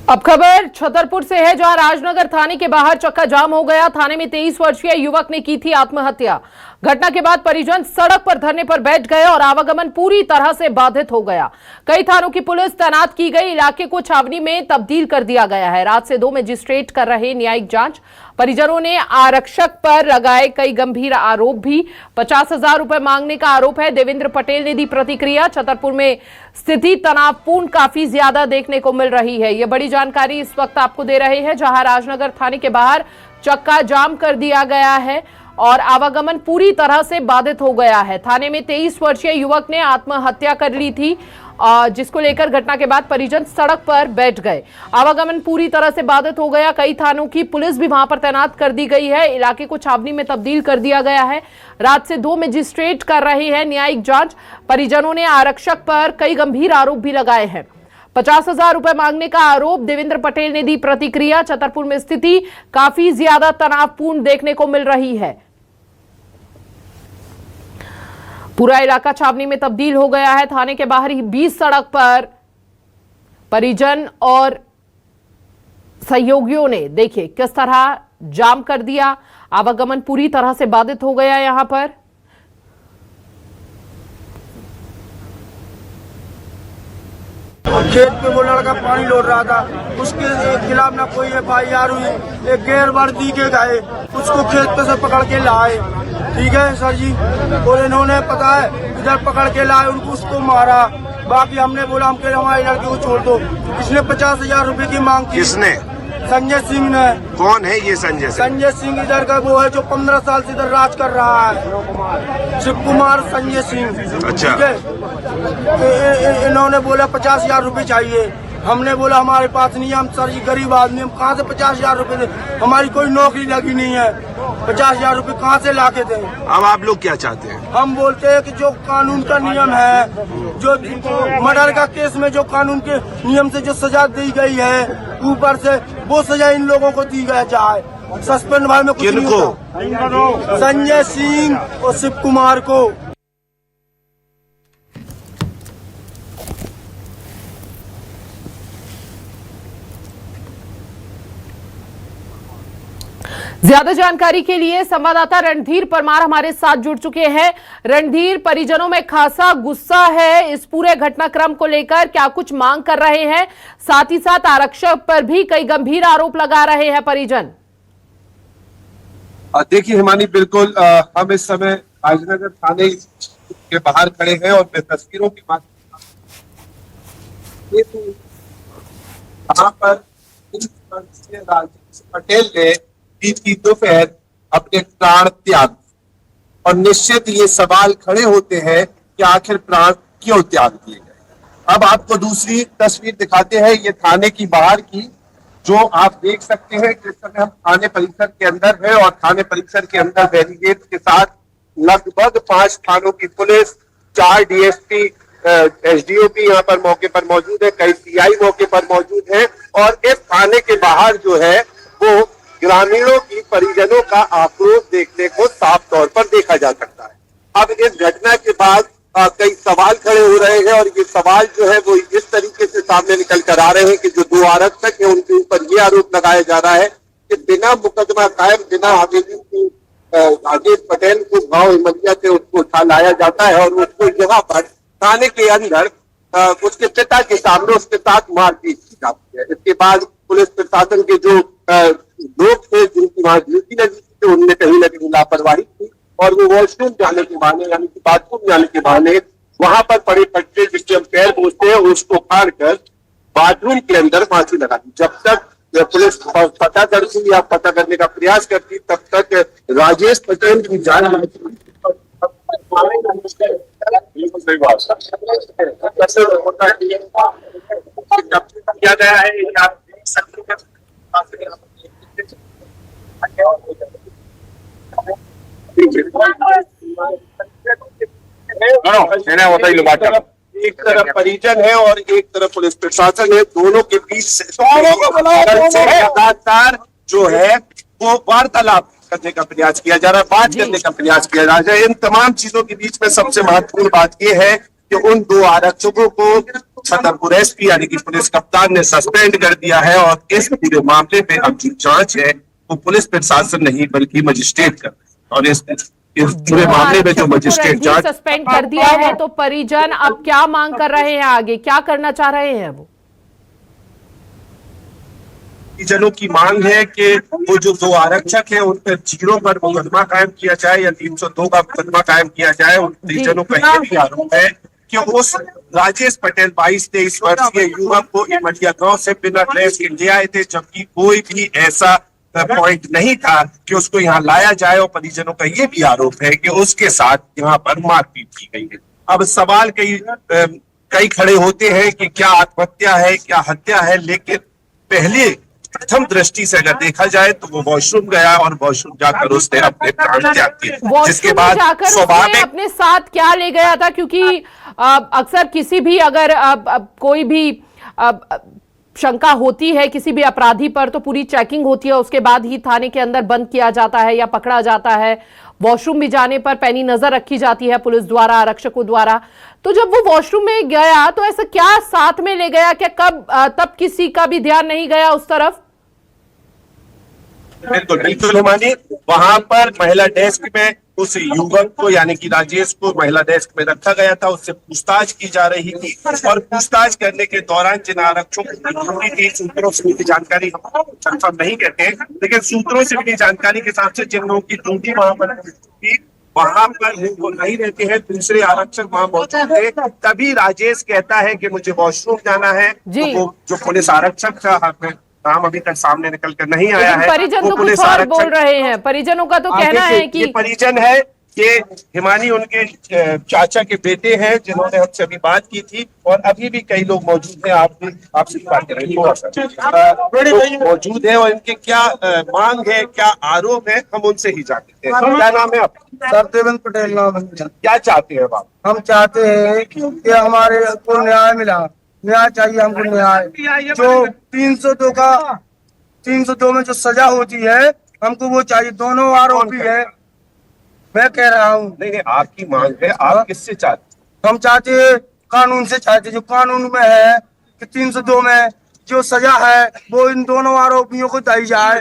अब खबर छतरपुर से है, जहां राजनगर थाने के बाहर चक्का जाम हो गया। थाने में 23 वर्षीय युवक ने की थी आत्महत्या। घटना के बाद परिजन सड़क पर धरने पर बैठ गए और आवागमन पूरी तरह से बाधित हो गया। कई थानों की पुलिस तैनात की गई, इलाके को छावनी में तब्दील कर दिया गया है। रात से 2 मजिस्ट्रेट कर रहे न्यायिक जांच। परिजनों ने आरक्षक पर लगाए कई गंभीर आरोप भी। 50,000 रुपए मांगने का आरोप है। देवेंद्र पटेल ने दी प्रतिक्रिया। छतरपुर में स्थिति तनावपूर्ण काफी ज्यादा देखने को मिल रही है। यह बड़ी जानकारी इस वक्त आपको दे रहे हैं, जहां राजनगर थाने के बाहर चक्का जाम कर दिया गया है और आवागमन पूरी तरह से बाधित हो गया है। थाने में 23 वर्षीय युवक ने आत्महत्या कर ली थी, जिसको लेकर घटना के बाद परिजन सड़क पर बैठ गए। आवागमन पूरी तरह से बाधित हो गया। कई थानों की पुलिस भी वहां पर तैनात कर दी गई है। इलाके को छावनी में तब्दील कर दिया गया है। रात से 2 मजिस्ट्रेट कर रहे हैं न्यायिक जांच। परिजनों ने आरक्षक पर कई गंभीर आरोप भी लगाए हैं। 50,000 रुपए मांगने का आरोप। देवेंद्र पटेल ने दी प्रतिक्रिया। छतरपुर में स्थिति काफी ज्यादा तनावपूर्ण देखने को मिल रही है। पूरा इलाका छावनी में तब्दील हो गया है। थाने के बाहर ही 20 सड़क पर परिजन और सहयोगियों ने देखिए किस तरह जाम कर दिया। आवागमन पूरी तरह से बाधित हो गया। यहां पर खेत पे वो लड़का पानी लौट रहा था, उसके खिलाफ ना कोई FIR हुई। एक गैर वर्दी के गए, उसको खेत पे से पकड़ के लाए। ठीक है सर जी, और इन्होंने पता है इधर पकड़ के लाए, उनको उसको मारा। बाकी हमने बोला हम हमारे लड़के को छोड़ दो। इसने 50,000 रुपए की मांग की। किसने? संजय सिंह ने। कौन है ये संजय सिंह? संजय सिंह इधर का वो है जो 15 साल से इधर राज कर रहा है, शिव कुमार संजय सिंह। अच्छा। ठीक है, इन्होंने बोला 50,000 रुपए चाहिए। हमने बोला हमारे पास नहीं है, हम सर जी गरीब आदमी, हम कहाँ से 50,000 रुपए दे? हमारी कोई नौकरी लगी नहीं है, 50,000 रुपए कहाँ से ला के दें? अब आप लोग क्या चाहते हैं? हम बोलते हैं कि जो कानून का नियम है, जो मर्डर का केस में जो कानून के नियम से जो सजा दी गई है ऊपर से, वो सजा इन लोगों को दी जाए। सस्पेंड भाई में कुछ नहीं होता। संजय सिंह और शिव कुमार को। ज्यादा जानकारी के लिए संवाददाता रणधीर परमार हमारे साथ जुड़ चुके हैं। रणधीर, परिजनों में खासा गुस्सा है इस पूरे घटनाक्रम को लेकर, क्या कुछ मांग कर रहे हैं? साथ ही साथ आरक्षक पर भी कई गंभीर आरोप लगा रहे हैं परिजन। देखिए हिमानी, बिल्कुल हम इस समय राजनगर थाने के बाहर खड़े हैं और तस्वीरों के माध्यम यहाँ पर राजेश पटेल ने बीती दोपहर अपने प्राण त्याग, और निश्चित ये सवाल खड़े होते हैं कि आखिर प्राण क्यों त्याग दिए गए। अब आपको दूसरी तस्वीर दिखाते हैं, ये थाने की बाहर की, जो आप देख सकते हैं कि इस समय हम थाने परिसर के अंदर है और थाने परिसर के अंदर बैरिकेड के साथ लगभग 5 थानों की पुलिस, 4 DSP, SDOP यहाँ पर मौके पर मौजूद है, कई CI मौके पर मौजूद है। और इस थाने के बाहर जो है वो ग्रामीणों की, परिजनों का आक्रोश देखने को साफ तौर पर देखा जा सकता है। अब इस घटना के बाद कई सवाल खड़े हो रहे हैं और ये सवाल जो है वो इस तरीके से सामने निकल कर आ रहे हैं कि जो 2 आरक्षक है उनके ऊपर ये आरोप लगाया जा रहा है कि बिना मुकदमा कायम, बिना आवेदन की राजेश पटेल को गांव हिमलिया से उसको उठा लाया जाता है और उसको यहाँ पर थाने के अंदर उसके पिता के सामने उसके साथ मारपीट की जाती है। इसके बाद पुलिस प्रशासन के जो लोग थे जिनकी वहां ड्यूटी लगी थी, उनने कहीं ना कहीं लापरवाही की और वो वॉशरूम जाने के बहाने, यानी कि बाथरूम जाने के बहाने वहां पर पड़े पट्टे जिससे हम पैर पोछते हैं उसको फाड़ कर बाथरूम के अंदर फांसी लगा दी। जब तक पुलिस पता करती या पता करने का प्रयास करती, तब तक राजेश पटेल की जान किया गया है। एक तरफ परिजन है और एक तरफ पुलिस प्रशासन है, दोनों के बीच लगातार जो है वो वार्तालाप करने का प्रयास किया जा रहा है, बात करने का प्रयास किया जा रहा है। इन तमाम चीजों के बीच में सबसे महत्वपूर्ण बात यह है कि उन 2 आरक्षकों को छतरपुर एसपी यानी कि पुलिस कप्तान ने सस्पेंड कर दिया है और इस पूरे मामले में अब जो जांच है वो पुलिस प्रशासन नहीं बल्कि मजिस्ट्रेट कर रहे हैं। और इस पूरे मामले में जो मजिस्ट्रेट जांच सस्पेंड कर दिया है, तो परिजन अब क्या मांग कर रहे हैं, आगे क्या करना चाह रहे हैं वो? परिजनों की मांग है कि वो जो 2 आरक्षक हैं उन पर 0 पर मुकदमा कायम किया जाए या 302 का मुकदमा कायम किया जाए। उन परिजनों का यह भी आरोप है कि उस राजेश पटेल 22-23 वर्षीय युवक को इमटिया गांव से बिना ड्रेस के ले आए थे, जबकि कोई भी ऐसा पॉइंट नहीं था कि उसको यहाँ लाया जाए। और परिजनों का ये भी आरोप है कि उसके साथ यहाँ पर मारपीट की गई है। अब सवाल कई खड़े होते हैं कि क्या आत्महत्या है, क्या हत्या है, लेकिन पहले प्रथम दृष्टि से अगर देखा जाए तो वो वॉशरूम गया और वॉशरूम जाकर उसने अपने प्राण त्याग किए, जिसके बाद स्वाभाविक अपने साथ क्या ले गया था, क्योंकि अक्सर किसी भी अगर कोई भी शंका होती है किसी भी अपराधी पर तो पूरी चेकिंग होती है, उसके बाद ही थाने के अंदर बंद किया जाता है या पकड़ा जाता है। वॉशरूम भी जाने पर पैनी नजर रखी जाती है पुलिस द्वारा, आरक्षकों द्वारा। तो जब वो वॉशरूम में गया तो ऐसा क्या साथ में ले गया, क्या तब किसी का भी ध्यान नहीं गया उस तरफ? बिल्कुल हिमानी, वहां पर महिला डेस्क में उस युवक को यानी कि राजेश को महिला डेस्क में रखा गया था, उससे पूछताछ की जा रही थी और पूछताछ करने के दौरान जिन आरक्षकों को ड्यूटी थी, सूत्रों से मिली जानकारी हम कंफर्म नहीं कहते, लेकिन सूत्रों से मिली जानकारी के हिसाब से जिन लोगों की ड्यूटी वहां पर थी वहां पर वो नहीं रहते हैं, दूसरे आरक्षक वहां मौजूद थे। तभी राजेश कहता है कि मुझे वॉशरूम जाना है। तो वो जो पुलिस आरक्षक था, नाम अभी तक सामने निकल कर नहीं आया है, परिजन तो कुछ और बोल रहे हैं। परिजनों का तो कहना है कि ये परिजन है कि हिमानी उनके चाचा के बेटे हैं जिन्होंने हमसे अभी बात की थी और अभी भी कई लोग मौजूद हैं। आपसे बात कर रहे हैं, थोड़ा सा मौजूद है और इनके क्या मांग है, क्या आरोप है, हम उनसे ही जानते हैं। क्या नाम है आपका? सर देवेंद्र पटेल नाम है। क्या चाहते हैं आप? हम चाहते हैं कि हमारे को न्याय मिला, न्याय चाहिए हमको, न्याय। जो 302 में जो सजा होती है हमको वो चाहिए। दोनों आरोपी है, मैं कह रहा हूँ। नहीं, आपकी मांग है, आप किससे चाहते? हम चाहते हैं कानून से, चाहते जो कानून में है कि 302 में जो सजा है वो इन दोनों आरोपियों को दी जाए।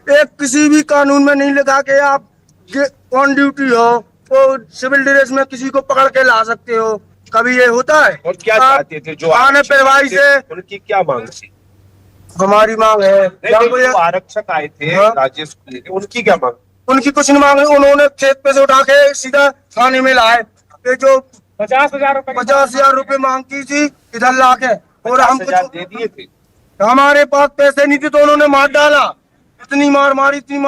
एक किसी भी कानून में नहीं लिखा कि आप ऑन ड्यूटी हो तो सिविल ड्रेस में किसी को पकड़ के ला सकते हो, कभी ये होता है? और क्या चाहते थे जो आने परिवाही से? उनकी क्या मांग थी? हमारी मांग है, जो आरक्षक आए थे राजेश को लेकर, उनकी क्या मांग? उनकी कुछ नहीं मांग, उन्होंने खेत पे से उठा के सीधा थाने में लाए। ये जो 50,000 रुपए मांगती थी इधर ला के, और हम दे दिए थे। हमारे पास पैसे नहीं थे तो उन्होंने मार डाला। इतनी मार मारी कि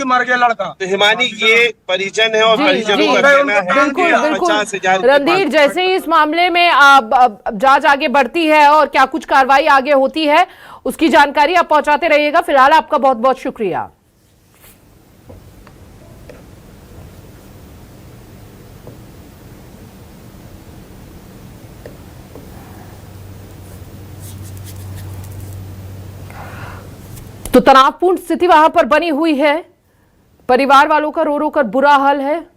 मर गया लड़का। तो हिमानी ये परिजन है और परिजनों का कहना है बिल्कुल 50,000 रणधीर, जैसे ही इस मामले में जांच आगे बढ़ती है और क्या कुछ कार्रवाई आगे होती है उसकी जानकारी आप पहुंचाते रहिएगा। फिलहाल आपका बहुत बहुत शुक्रिया। तो तनावपूर्ण स्थिति वहां पर बनी हुई है, परिवार वालों का रो रो कर बुरा हाल है।